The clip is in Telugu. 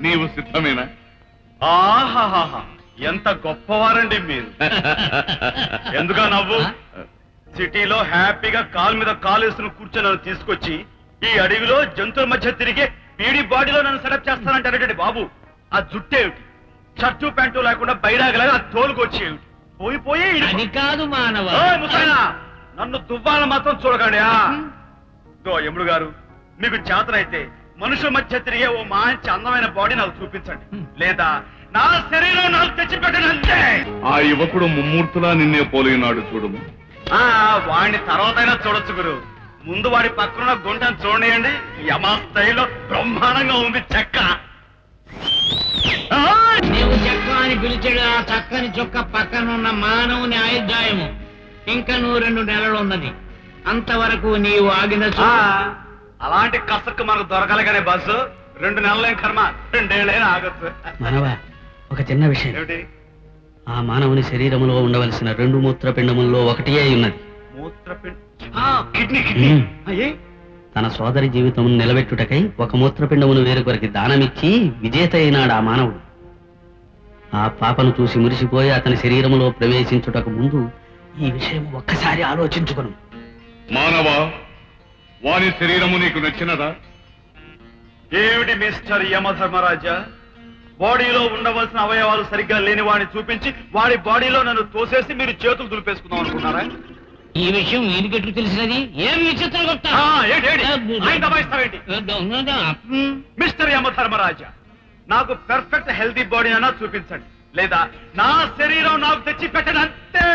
నీవు సిద్ధమేనా? ఆహాహా, ఎంత గొప్పవారండి మీరు. ఎందుగా నవ్వు? సిటీలో హ్యాపీగా కాలు మీద కాలు వేసుకుని కూర్చొని నన్ను తీసుకొచ్చి ఈ అడవిలో జంతువుల మధ్య తిరిగే పీడి బాడీలో నన్ను సెటప్ చేస్తానంటారేంటి బాబు? ఆ జుట్టేమిటి, షర్టు ప్యాంటు లేకుండా బైరాగలాగా ఆ తోలుకొచ్చేమిటి? పోయి అది కాదు మానవ. నన్ను దువ్వాలని మాత్రం చూడకండి. యముడు గారు, మీకు చేతనైతే మనుషుల మధ్య తిరిగే ఓ మంచి అందమైన బాడీ నాకు చూపించండి, లేదా నా శరీరం నాకు తెచ్చిపెట్టనంతే. ఆ యువకుడు ముమ్మూర్తులా నిన్నే పోలినాడు చూడము. వాడిని తర్వాతైనా చూడొచ్చు గురు, ముందు వాడి పక్కన గుంటను చూడండి. యమా స్థాయిలో బ్రహ్మాండంగా ఉంది చెక్క. నీవు చెక్క అని పిలిచాడు ఆ చక్కని చొక్క పక్కనున్న మానవుని ఆయుర్దాయము. ఇంకా 2 నెలలు ఉన్నది, అంతవరకు నీవు ఆగిన అలాంటి కసక్కు మనకు దొరకాలి కానీ బస్సు 2 నెలలేం కర్మ, 2 ఏళ్ళైనా ఆగొచ్చు. మానవా, ఒక చిన్న విషయం. ఏమిటి? ఆ మానవుని శరీరములో ఉండవలసిన 2 మూత్రపిండముల్లో ఒకటి అయి ఉన్నది. కిడ్నీ. తన సోదరి జీవితమును నిలబెట్టుటకై ఒక మూత్రపిండమును వేరొకరికి దానమిచ్చి విజేత అయినాడు ఆ మానవుడు. ఆ పాపను చూసి మురిసిపోయి అతని శరీరములో ప్రవేశించుటకు ముందు ఈ విషయం ఒక్కసారి ఆలోచించుకును. మానవా, వాని శరీరము నీకు నచ్చినదా? ఏమిటి మిస్టర్ యమధర్మరాజా, బాడీలో ఉండవలసిన అవయవాలు సరిగ్గా లేని వాడిని చూపించి వాడి బాడీలో నన్ను తోసేసి మీరు చేతులు దులిపేసుకుందాం అనుకున్నారా? ఈ విషయం వీరికెట్లు తెలిసినది? ఏం విచిత్రం మిస్టర్ యమధర్మరాజా, నాకు పెర్ఫెక్ట్ హెల్తీ బాడీ అయినా చూపించండి, లేదా నా శరీరం నాకు తెచ్చి పెట్టనంతే.